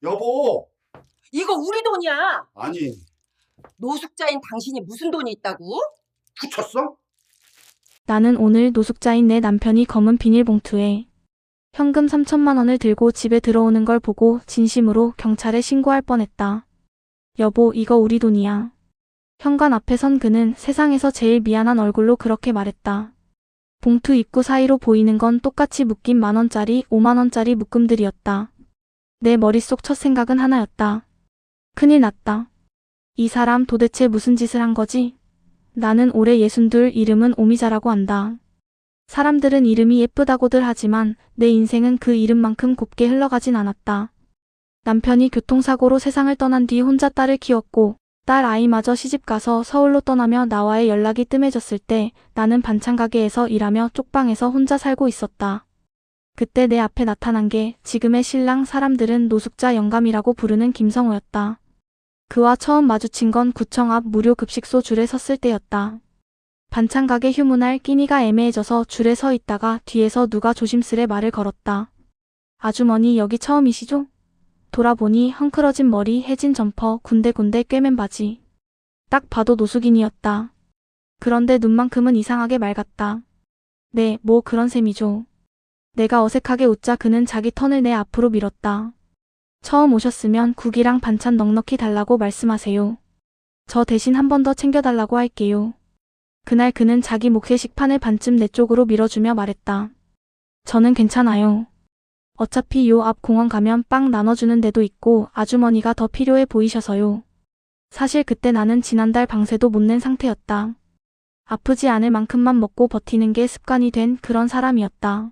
여보, 이거 우리 돈이야. 아니, 노숙자인 당신이 무슨 돈이 있다고? 붙였어? 나는 오늘 노숙자인 내 남편이 검은 비닐봉투에 현금 3천만 원을 들고 집에 들어오는 걸 보고 진심으로 경찰에 신고할 뻔했다. 여보, 이거 우리 돈이야. 현관 앞에 선 그는 세상에서 제일 미안한 얼굴로 그렇게 말했다. 봉투 입구 사이로 보이는 건 똑같이 묶인 만원짜리, 5만원짜리 묶음들이었다. 내 머릿속 첫 생각은 하나였다. 큰일 났다. 이 사람 도대체 무슨 짓을 한 거지? 나는 올해 62, 이름은 오미자라고 한다. 사람들은 이름이 예쁘다고들 하지만 내 인생은 그 이름만큼 곱게 흘러가진 않았다. 남편이 교통사고로 세상을 떠난 뒤 혼자 딸을 키웠고 딸 아이마저 시집가서 서울로 떠나며 나와의 연락이 뜸해졌을 때 나는 반찬가게에서 일하며 쪽방에서 혼자 살고 있었다. 그때 내 앞에 나타난 게 지금의 신랑, 사람들은 노숙자 영감이라고 부르는 김성호였다. 그와 처음 마주친 건 구청 앞 무료 급식소 줄에 섰을 때였다. 반찬가게 휴문할 끼니가 애매해져서 줄에 서 있다가 뒤에서 누가 조심스레 말을 걸었다. 아주머니, 여기 처음이시죠? 돌아보니 헝클어진 머리, 해진 점퍼, 군데군데 꿰맨 바지. 딱 봐도 노숙인이었다. 그런데 눈만큼은 이상하게 맑았다. 네, 뭐 그런 셈이죠. 내가 어색하게 웃자 그는 자기 턴을 내 앞으로 밀었다. 처음 오셨으면 국이랑 반찬 넉넉히 달라고 말씀하세요. 저 대신 한 번 더 챙겨달라고 할게요. 그날 그는 자기 몫의 식판을 반쯤 내 쪽으로 밀어주며 말했다. 저는 괜찮아요. 어차피 요 앞 공원 가면 빵 나눠주는 데도 있고 아주머니가 더 필요해 보이셔서요. 사실 그때 나는 지난달 방세도 못 낸 상태였다. 아프지 않을 만큼만 먹고 버티는 게 습관이 된 그런 사람이었다.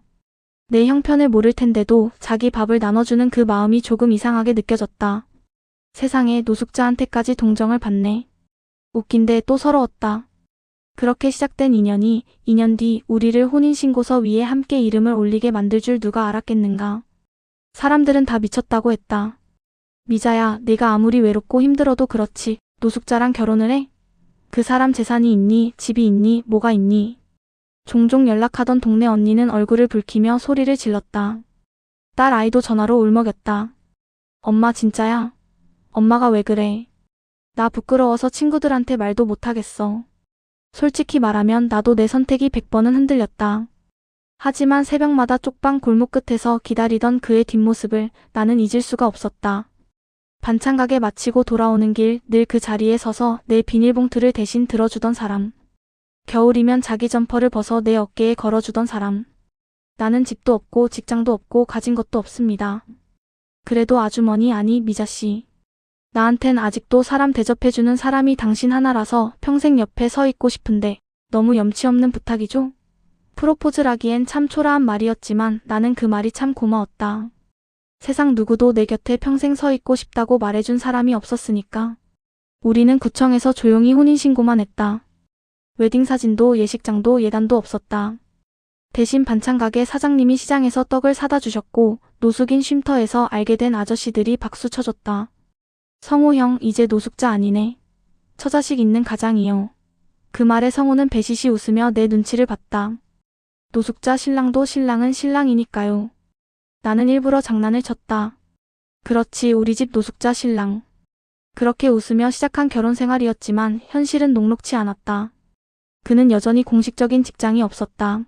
내 형편을 모를 텐데도 자기 밥을 나눠주는 그 마음이 조금 이상하게 느껴졌다. 세상에, 노숙자한테까지 동정을 받네. 웃긴데 또 서러웠다. 그렇게 시작된 인연이 2년 뒤 우리를 혼인신고서 위에 함께 이름을 올리게 만들 줄 누가 알았겠는가. 사람들은 다 미쳤다고 했다. 미자야, 네가 아무리 외롭고 힘들어도 그렇지 노숙자랑 결혼을 해? 그 사람 재산이 있니? 집이 있니? 뭐가 있니? 종종 연락하던 동네 언니는 얼굴을 붉히며 소리를 질렀다. 딸 아이도 전화로 울먹였다. 엄마 진짜야? 엄마가 왜 그래? 나 부끄러워서 친구들한테 말도 못하겠어. 솔직히 말하면 나도 내 선택이 100번은 흔들렸다. 하지만 새벽마다 쪽방 골목 끝에서 기다리던 그의 뒷모습을 나는 잊을 수가 없었다. 반찬가게 마치고 돌아오는 길 늘 그 자리에 서서 내 비닐봉투를 대신 들어주던 사람. 겨울이면 자기 점퍼를 벗어 내 어깨에 걸어주던 사람. 나는 집도 없고 직장도 없고 가진 것도 없습니다. 그래도 아주머니, 아니 미자씨. 나한텐 아직도 사람 대접해주는 사람이 당신 하나라서 평생 옆에 서 있고 싶은데 너무 염치 없는 부탁이죠? 프로포즈라기엔 참 초라한 말이었지만 나는 그 말이 참 고마웠다. 세상 누구도 내 곁에 평생 서 있고 싶다고 말해준 사람이 없었으니까. 우리는 구청에서 조용히 혼인신고만 했다. 웨딩사진도 예식장도 예단도 없었다. 대신 반찬가게 사장님이 시장에서 떡을 사다 주셨고 노숙인 쉼터에서 알게 된 아저씨들이 박수 쳐줬다. 성호 형, 이제 노숙자 아니네. 처자식 있는 가장이요. 그 말에 성호는 배시시 웃으며 내 눈치를 봤다. 노숙자 신랑도 신랑은 신랑이니까요. 나는 일부러 장난을 쳤다. 그렇지, 우리 집 노숙자 신랑. 그렇게 웃으며 시작한 결혼 생활이었지만 현실은 녹록치 않았다. 그는 여전히 공식적인 직장이 없었다.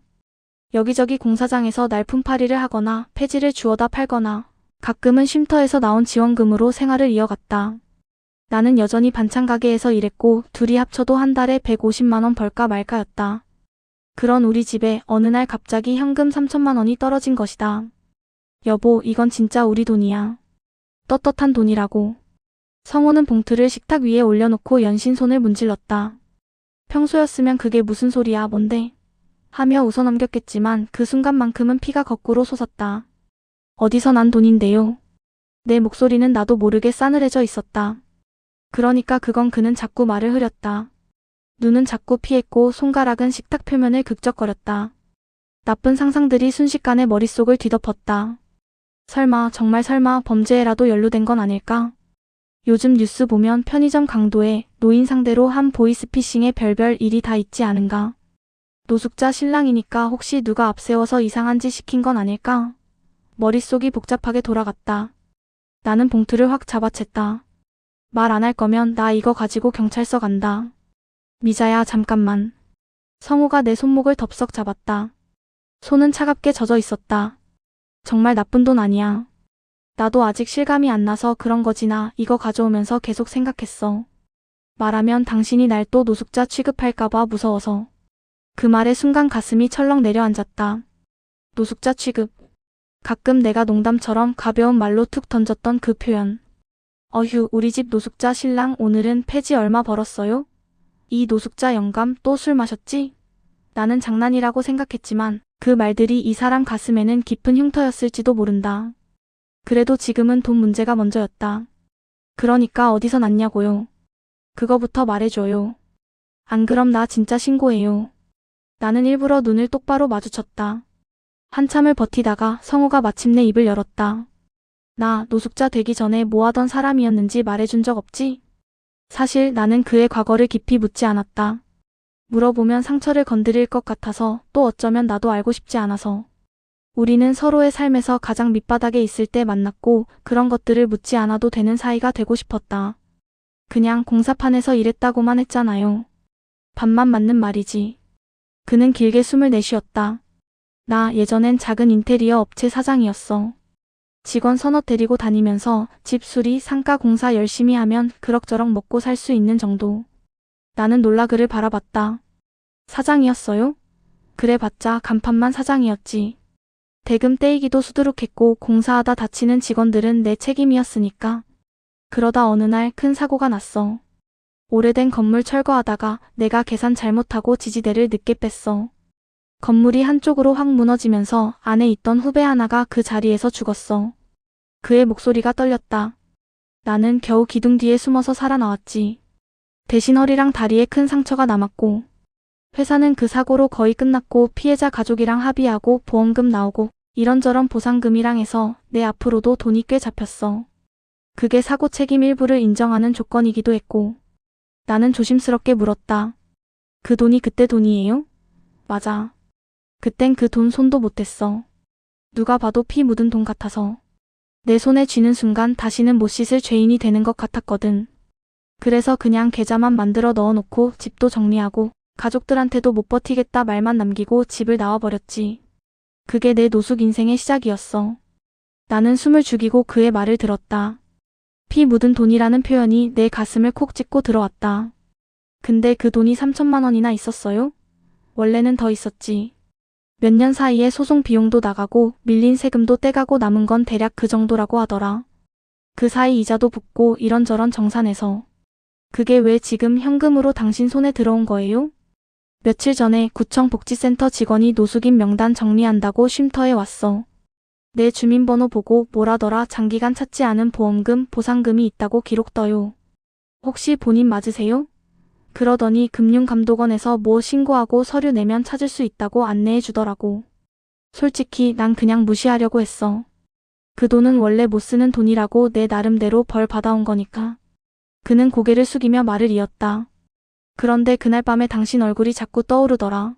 여기저기 공사장에서 날품팔이를 하거나 폐지를 주워다 팔거나 가끔은 쉼터에서 나온 지원금으로 생활을 이어갔다. 나는 여전히 반찬가게에서 일했고 둘이 합쳐도 한 달에 150만 원 벌까 말까였다. 그런 우리 집에 어느 날 갑자기 현금 3천만 원이 떨어진 것이다. 여보, 이건 진짜 우리 돈이야. 떳떳한 돈이라고. 성호는 봉투를 식탁 위에 올려놓고 연신 손을 문질렀다. 평소였으면 그게 무슨 소리야, 뭔데? 하며 웃어넘겼겠지만 그 순간만큼은 피가 거꾸로 솟았다. 어디서 난 돈인데요? 내 목소리는 나도 모르게 싸늘해져 있었다. 그러니까 그건 그는 자꾸 말을 흐렸다. 눈은 자꾸 피했고 손가락은 식탁 표면을 극적거렸다. 나쁜 상상들이 순식간에 머릿속을 뒤덮었다. 설마, 정말 설마 범죄에라도 연루된 건 아닐까? 요즘 뉴스 보면 편의점 강도에 노인 상대로 한 보이스피싱의 별별 일이 다 있지 않은가? 노숙자 신랑이니까 혹시 누가 앞세워서 이상한 짓 시킨 건 아닐까? 머릿속이 복잡하게 돌아갔다. 나는 봉투를 확 잡아챘다. 말 안 할 거면 나 이거 가지고 경찰서 간다. 미자야, 잠깐만. 성우가 내 손목을 덥석 잡았다. 손은 차갑게 젖어 있었다. 정말 나쁜 돈 아니야. 나도 아직 실감이 안 나서 그런 거지나 이거 가져오면서 계속 생각했어. 말하면 당신이 날 또 노숙자 취급할까봐 무서워서. 그 말에 순간 가슴이 철렁 내려앉았다. 노숙자 취급. 가끔 내가 농담처럼 가벼운 말로 툭 던졌던 그 표현. 어휴, 우리 집 노숙자 신랑 오늘은 폐지 얼마 벌었어요? 이 노숙자 영감 또 술 마셨지? 나는 장난이라고 생각했지만 그 말들이 이 사람 가슴에는 깊은 흉터였을지도 모른다. 그래도 지금은 돈 문제가 먼저였다. 그러니까 어디서 났냐고요. 그거부터 말해줘요. 안 그럼 나 진짜 신고해요. 나는 일부러 눈을 똑바로 마주쳤다. 한참을 버티다가 성우가 마침내 입을 열었다. 나 노숙자 되기 전에 뭐 하던 사람이었는지 말해준 적 없지? 사실 나는 그의 과거를 깊이 묻지 않았다. 물어보면 상처를 건드릴 것 같아서 또 어쩌면 나도 알고 싶지 않아서. 우리는 서로의 삶에서 가장 밑바닥에 있을 때 만났고 그런 것들을 묻지 않아도 되는 사이가 되고 싶었다. 그냥 공사판에서 일했다고만 했잖아요. 반만 맞는 말이지. 그는 길게 숨을 내쉬었다. 나 예전엔 작은 인테리어 업체 사장이었어. 직원 서너 데리고 다니면서 집 수리, 상가 공사 열심히 하면 그럭저럭 먹고 살 수 있는 정도. 나는 놀라 그를 바라봤다. 사장이었어요? 그래봤자 간판만 사장이었지. 대금 떼이기도 수두룩했고 공사하다 다치는 직원들은 내 책임이었으니까. 그러다 어느 날 큰 사고가 났어. 오래된 건물 철거하다가 내가 계산 잘못하고 지지대를 늦게 뺐어. 건물이 한쪽으로 확 무너지면서 안에 있던 후배 하나가 그 자리에서 죽었어. 그의 목소리가 떨렸다. 나는 겨우 기둥 뒤에 숨어서 살아나왔지. 대신 허리랑 다리에 큰 상처가 남았고 회사는 그 사고로 거의 끝났고 피해자 가족이랑 합의하고 보험금 나오고 이런저런 보상금이랑 해서 내 앞으로도 돈이 꽤 잡혔어. 그게 사고 책임 일부를 인정하는 조건이기도 했고. 나는 조심스럽게 물었다. 그 돈이 그때 돈이에요? 맞아. 그땐 그 돈 손도 못 댔어. 누가 봐도 피 묻은 돈 같아서. 내 손에 쥐는 순간 다시는 못 씻을 죄인이 되는 것 같았거든. 그래서 그냥 계좌만 만들어 넣어놓고 집도 정리하고 가족들한테도 못 버티겠다 말만 남기고 집을 나와버렸지. 그게 내 노숙 인생의 시작이었어. 나는 숨을 죽이고 그의 말을 들었다. 피 묻은 돈이라는 표현이 내 가슴을 콕 찍고 들어왔다. 근데 그 돈이 3천만 원이나 있었어요? 원래는 더 있었지. 몇 년 사이에 소송 비용도 나가고 밀린 세금도 떼가고 남은 건 대략 그 정도라고 하더라. 그 사이 이자도 붙고 이런저런 정산해서. 그게 왜 지금 현금으로 당신 손에 들어온 거예요? 며칠 전에 구청 복지센터 직원이 노숙인 명단 정리한다고 쉼터에 왔어. 내 주민번호 보고 뭐라더라 장기간 찾지 않은 보험금, 보상금이 있다고 기록 떠요. 혹시 본인 맞으세요? 그러더니 금융감독원에서 뭐 신고하고 서류 내면 찾을 수 있다고 안내해 주더라고. 솔직히 난 그냥 무시하려고 했어. 그 돈은 원래 못 쓰는 돈이라고 내 나름대로 벌 받아온 거니까. 그는 고개를 숙이며 말을 이었다. 그런데 그날 밤에 당신 얼굴이 자꾸 떠오르더라.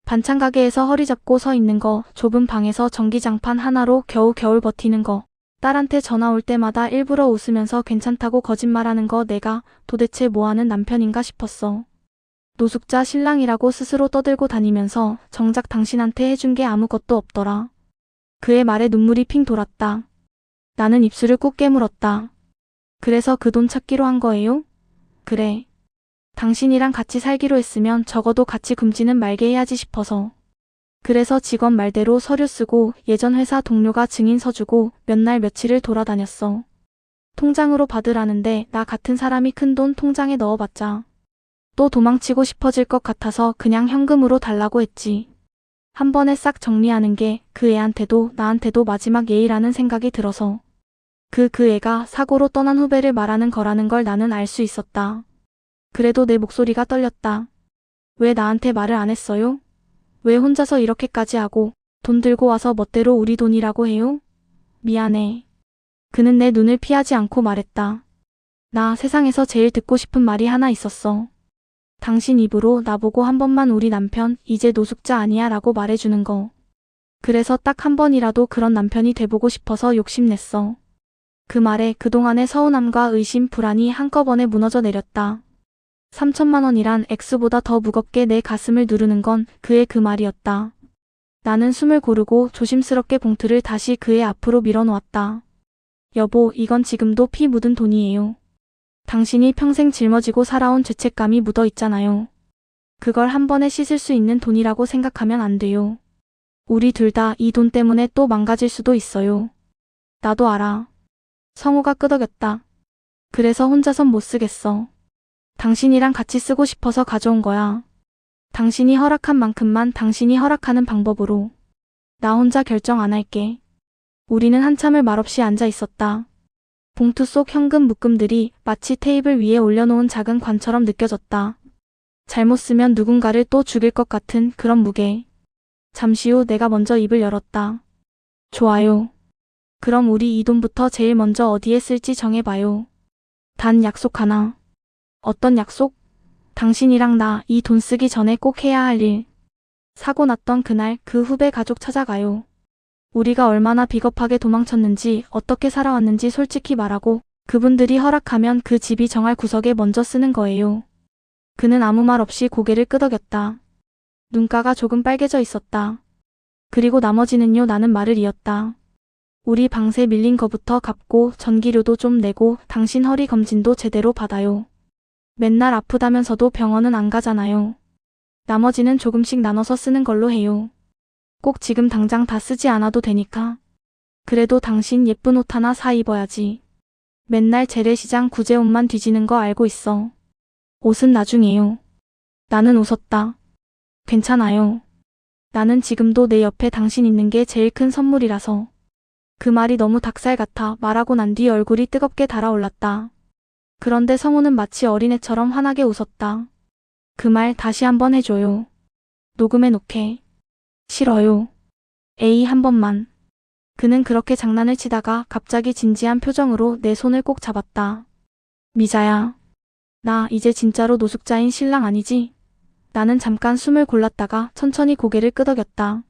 반찬 가게에서 허리 잡고 서 있는 거, 좁은 방에서 전기장판 하나로 겨우 겨울 버티는 거, 딸한테 전화 올 때마다 일부러 웃으면서 괜찮다고 거짓말하는 거 내가 도대체 뭐하는 남편인가 싶었어. 노숙자 신랑이라고 스스로 떠들고 다니면서 정작 당신한테 해준 게 아무것도 없더라. 그의 말에 눈물이 핑 돌았다. 나는 입술을 꾹 깨물었다. 그래서 그 돈 찾기로 한 거예요? 그래. 당신이랑 같이 살기로 했으면 적어도 같이 굶지는 말게 해야지 싶어서. 그래서 직원 말대로 서류 쓰고 예전 회사 동료가 증인 서주고 몇 날 며칠을 돌아다녔어. 통장으로 받으라는데 나 같은 사람이 큰돈 통장에 넣어봤자 또 도망치고 싶어질 것 같아서 그냥 현금으로 달라고 했지. 한 번에 싹 정리하는 게 그 애한테도 나한테도 마지막 예의라는 생각이 들어서. 그 애가 사고로 떠난 후배를 말하는 거라는 걸 나는 알 수 있었다. 그래도 내 목소리가 떨렸다. 왜 나한테 말을 안 했어요? 왜 혼자서 이렇게까지 하고 돈 들고 와서 멋대로 우리 돈이라고 해요? 미안해. 그는 내 눈을 피하지 않고 말했다. 나 세상에서 제일 듣고 싶은 말이 하나 있었어. 당신 입으로 나보고 한 번만 우리 남편 이제 노숙자 아니야 라고 말해주는 거. 그래서 딱 한 번이라도 그런 남편이 돼보고 싶어서 욕심냈어. 그 말에 그동안의 서운함과 의심, 불안이 한꺼번에 무너져 내렸다. 3천만 원이란 액수보다 더 무겁게 내 가슴을 누르는 건 그의 그 말이었다. 나는 숨을 고르고 조심스럽게 봉투를 다시 그의 앞으로 밀어놓았다. 여보, 이건 지금도 피 묻은 돈이에요. 당신이 평생 짊어지고 살아온 죄책감이 묻어 있잖아요. 그걸 한 번에 씻을 수 있는 돈이라고 생각하면 안 돼요. 우리 둘 다 이 돈 때문에 또 망가질 수도 있어요. 나도 알아. 성우가 끄덕였다. 그래서 혼자선 못 쓰겠어. 당신이랑 같이 쓰고 싶어서 가져온 거야. 당신이 허락한 만큼만 당신이 허락하는 방법으로. 나 혼자 결정 안 할게. 우리는 한참을 말없이 앉아 있었다. 봉투 속 현금 묶음들이 마치 테이블 위에 올려놓은 작은 관처럼 느껴졌다. 잘못 쓰면 누군가를 또 죽일 것 같은 그런 무게. 잠시 후 내가 먼저 입을 열었다. 좋아요. 그럼 우리 이 돈부터 제일 먼저 어디에 쓸지 정해봐요. 단 약속 하나. 어떤 약속? 당신이랑 나 이 돈 쓰기 전에 꼭 해야 할 일. 사고 났던 그날 그 후배 가족 찾아가요. 우리가 얼마나 비겁하게 도망쳤는지 어떻게 살아왔는지 솔직히 말하고 그분들이 허락하면 그 집이 정할 구석에 먼저 쓰는 거예요. 그는 아무 말 없이 고개를 끄덕였다. 눈가가 조금 빨개져 있었다. 그리고 나머지는요. 나는 말을 이었다. 우리 방세 밀린 거부터 갚고 전기료도 좀 내고 당신 허리 검진도 제대로 받아요. 맨날 아프다면서도 병원은 안 가잖아요. 나머지는 조금씩 나눠서 쓰는 걸로 해요. 꼭 지금 당장 다 쓰지 않아도 되니까. 그래도 당신 예쁜 옷 하나 사 입어야지. 맨날 재래시장 구제옷만 뒤지는 거 알고 있어. 옷은 나중에요. 나는 웃었다. 괜찮아요. 나는 지금도 내 옆에 당신 있는 게 제일 큰 선물이라서. 그 말이 너무 닭살 같아 말하고 난 뒤 얼굴이 뜨겁게 달아올랐다. 그런데 성우는 마치 어린애처럼 환하게 웃었다. 그 말 다시 한번 해줘요. 녹음해 놓게. 싫어요. 에이, 한 번만. 그는 그렇게 장난을 치다가 갑자기 진지한 표정으로 내 손을 꼭 잡았다. 미자야. 나 이제 진짜로 노숙자인 신랑 아니지? 나는 잠깐 숨을 골랐다가 천천히 고개를 끄덕였다.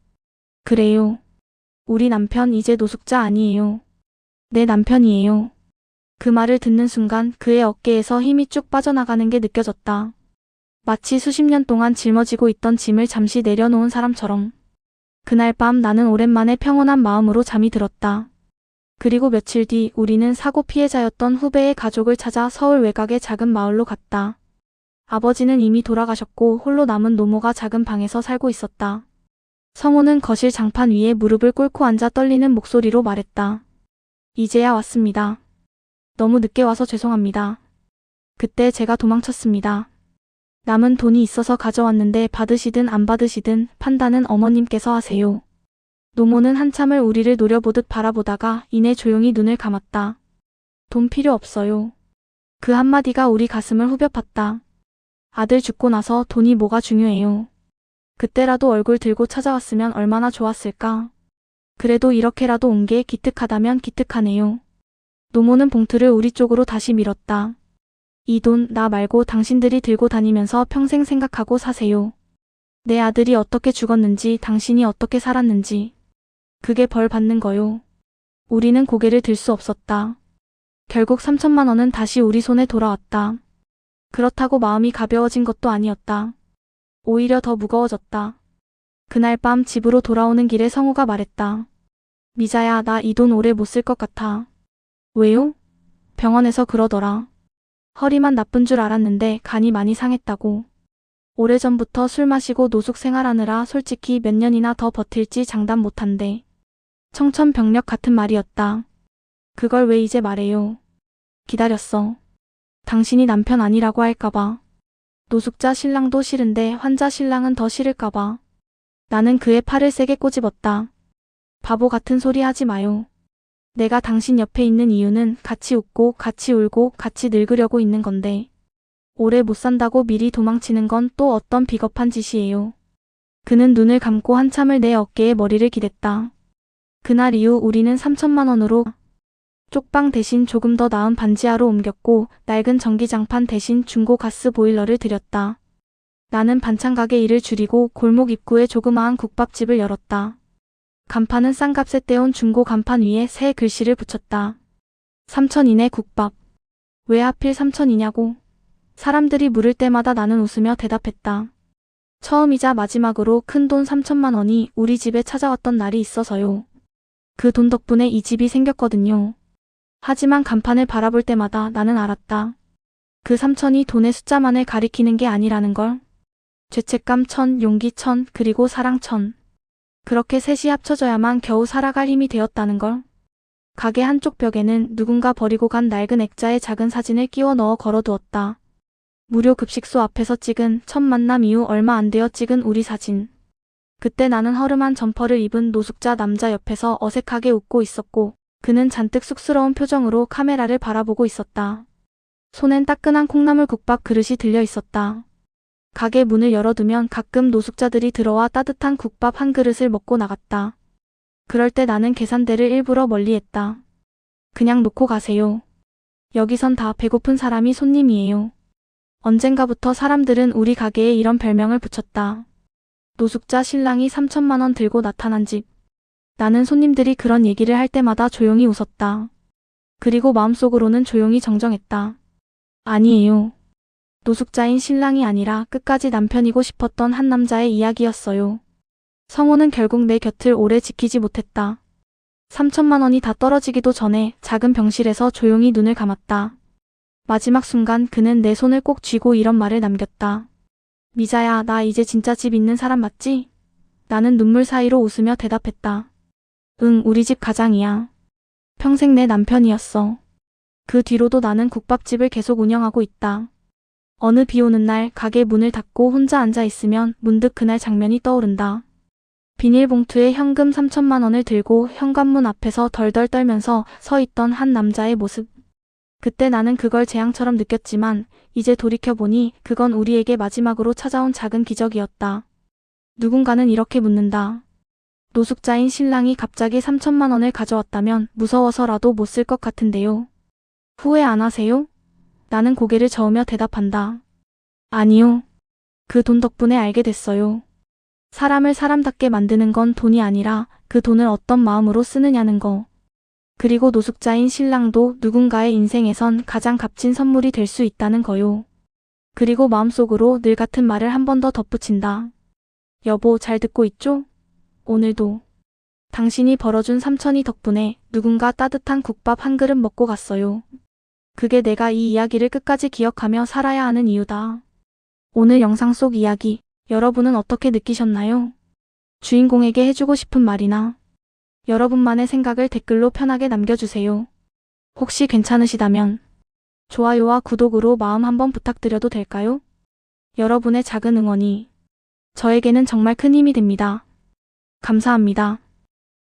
그래요. 우리 남편 이제 노숙자 아니에요. 내 남편이에요. 그 말을 듣는 순간 그의 어깨에서 힘이 쭉 빠져나가는 게 느껴졌다. 마치 수십 년 동안 짊어지고 있던 짐을 잠시 내려놓은 사람처럼. 그날 밤 나는 오랜만에 평온한 마음으로 잠이 들었다. 그리고 며칠 뒤 우리는 사고 피해자였던 후배의 가족을 찾아 서울 외곽의 작은 마을로 갔다. 아버지는 이미 돌아가셨고 홀로 남은 노모가 작은 방에서 살고 있었다. 성우는 거실 장판 위에 무릎을 꿇고 앉아 떨리는 목소리로 말했다. 이제야 왔습니다. 너무 늦게 와서 죄송합니다. 그때 제가 도망쳤습니다. 남은 돈이 있어서 가져왔는데 받으시든 안 받으시든 판단은 어머님께서 하세요. 노모는 한참을 우리를 노려보듯 바라보다가 이내 조용히 눈을 감았다. 돈 필요 없어요. 그 한마디가 우리 가슴을 후벼 팠다. 아들 죽고 나서 돈이 뭐가 중요해요. 그때라도 얼굴 들고 찾아왔으면 얼마나 좋았을까. 그래도 이렇게라도 온 게 기특하다면 기특하네요. 노모는 봉투를 우리 쪽으로 다시 밀었다. 이 돈 나 말고 당신들이 들고 다니면서 평생 생각하고 사세요. 내 아들이 어떻게 죽었는지 당신이 어떻게 살았는지. 그게 벌 받는 거요. 우리는 고개를 들 수 없었다. 결국 3천만 원은 다시 우리 손에 돌아왔다. 그렇다고 마음이 가벼워진 것도 아니었다. 오히려 더 무거워졌다. 그날 밤 집으로 돌아오는 길에 성우가 말했다. 미자야, 나 이 돈 오래 못 쓸 것 같아. 왜요? 병원에서 그러더라. 허리만 나쁜 줄 알았는데 간이 많이 상했다고. 오래전부터 술 마시고 노숙 생활하느라 솔직히 몇 년이나 더 버틸지 장담 못한대. 청천벽력 같은 말이었다. 그걸 왜 이제 말해요? 기다렸어. 당신이 남편 아니라고 할까봐. 노숙자 신랑도 싫은데 환자 신랑은 더 싫을까봐. 나는 그의 팔을 세게 꼬집었다. 바보 같은 소리 하지 마요. 내가 당신 옆에 있는 이유는 같이 웃고 같이 울고 같이 늙으려고 있는 건데. 오래 못 산다고 미리 도망치는 건 또 어떤 비겁한 짓이에요. 그는 눈을 감고 한참을 내 어깨에 머리를 기댔다. 그날 이후 우리는 3천만 원으로 쪽방 대신 조금 더 나은 반지하로 옮겼고 낡은 전기장판 대신 중고 가스 보일러를 들였다. 나는 반찬 가게 일을 줄이고 골목 입구에 조그마한 국밥집을 열었다. 간판은 싼 값에 떼온 중고 간판 위에 새 글씨를 붙였다. 3,000이네 국밥. 왜 하필 3,000이냐고. 사람들이 물을 때마다 나는 웃으며 대답했다. 처음이자 마지막으로 큰 돈 3천만 원이 우리 집에 찾아왔던 날이 있어서요. 그 돈 덕분에 이 집이 생겼거든요. 하지만 간판을 바라볼 때마다 나는 알았다. 그 3천이 돈의 숫자만을 가리키는 게 아니라는 걸. 죄책감 1,000, 용기 1,000, 그리고 사랑 1,000. 그렇게 셋이 합쳐져야만 겨우 살아갈 힘이 되었다는 걸. 가게 한쪽 벽에는 누군가 버리고 간 낡은 액자의 작은 사진을 끼워 넣어 걸어두었다. 무료 급식소 앞에서 찍은 첫 만남 이후 얼마 안 되어 찍은 우리 사진. 그때 나는 허름한 점퍼를 입은 노숙자 남자 옆에서 어색하게 웃고 있었고 그는 잔뜩 쑥스러운 표정으로 카메라를 바라보고 있었다. 손엔 따끈한 콩나물 국밥 그릇이 들려 있었다. 가게 문을 열어두면 가끔 노숙자들이 들어와 따뜻한 국밥 한 그릇을 먹고 나갔다. 그럴 때 나는 계산대를 일부러 멀리했다. 그냥 놓고 가세요. 여기선 다 배고픈 사람이 손님이에요. 언젠가부터 사람들은 우리 가게에 이런 별명을 붙였다. 노숙자 신랑이 3천만 원 들고 나타난 집. 나는 손님들이 그런 얘기를 할 때마다 조용히 웃었다. 그리고 마음속으로는 조용히 정정했다. 아니에요. 노숙자인 신랑이 아니라 끝까지 남편이고 싶었던 한 남자의 이야기였어요. 성호는 결국 내 곁을 오래 지키지 못했다. 3천만 원이 다 떨어지기도 전에 작은 병실에서 조용히 눈을 감았다. 마지막 순간 그는 내 손을 꼭 쥐고 이런 말을 남겼다. 미자야, 나 이제 진짜 집 있는 사람 맞지? 나는 눈물 사이로 웃으며 대답했다. 응, 우리 집 가장이야. 평생 내 남편이었어. 그 뒤로도 나는 국밥집을 계속 운영하고 있다. 어느 비 오는 날 가게 문을 닫고 혼자 앉아 있으면 문득 그날 장면이 떠오른다. 비닐봉투에 현금 3천만 원을 들고 현관문 앞에서 덜덜 떨면서 서 있던 한 남자의 모습. 그때 나는 그걸 재앙처럼 느꼈지만 이제 돌이켜보니 그건 우리에게 마지막으로 찾아온 작은 기적이었다. 누군가는 이렇게 묻는다. 노숙자인 신랑이 갑자기 3천만 원을 가져왔다면 무서워서라도 못 쓸 것 같은데요. 후회 안 하세요? 나는 고개를 저으며 대답한다. 아니요. 그 돈 덕분에 알게 됐어요. 사람을 사람답게 만드는 건 돈이 아니라 그 돈을 어떤 마음으로 쓰느냐는 거. 그리고 노숙자인 신랑도 누군가의 인생에선 가장 값진 선물이 될 수 있다는 거요. 그리고 마음속으로 늘 같은 말을 한 번 더 덧붙인다. 여보, 잘 듣고 있죠? 오늘도 당신이 벌어준 3천이 덕분에 누군가 따뜻한 국밥 한 그릇 먹고 갔어요. 그게 내가 이 이야기를 끝까지 기억하며 살아야 하는 이유다. 오늘 영상 속 이야기, 여러분은 어떻게 느끼셨나요? 주인공에게 해주고 싶은 말이나 여러분만의 생각을 댓글로 편하게 남겨주세요. 혹시 괜찮으시다면 좋아요와 구독으로 마음 한번 부탁드려도 될까요? 여러분의 작은 응원이 저에게는 정말 큰 힘이 됩니다. 감사합니다.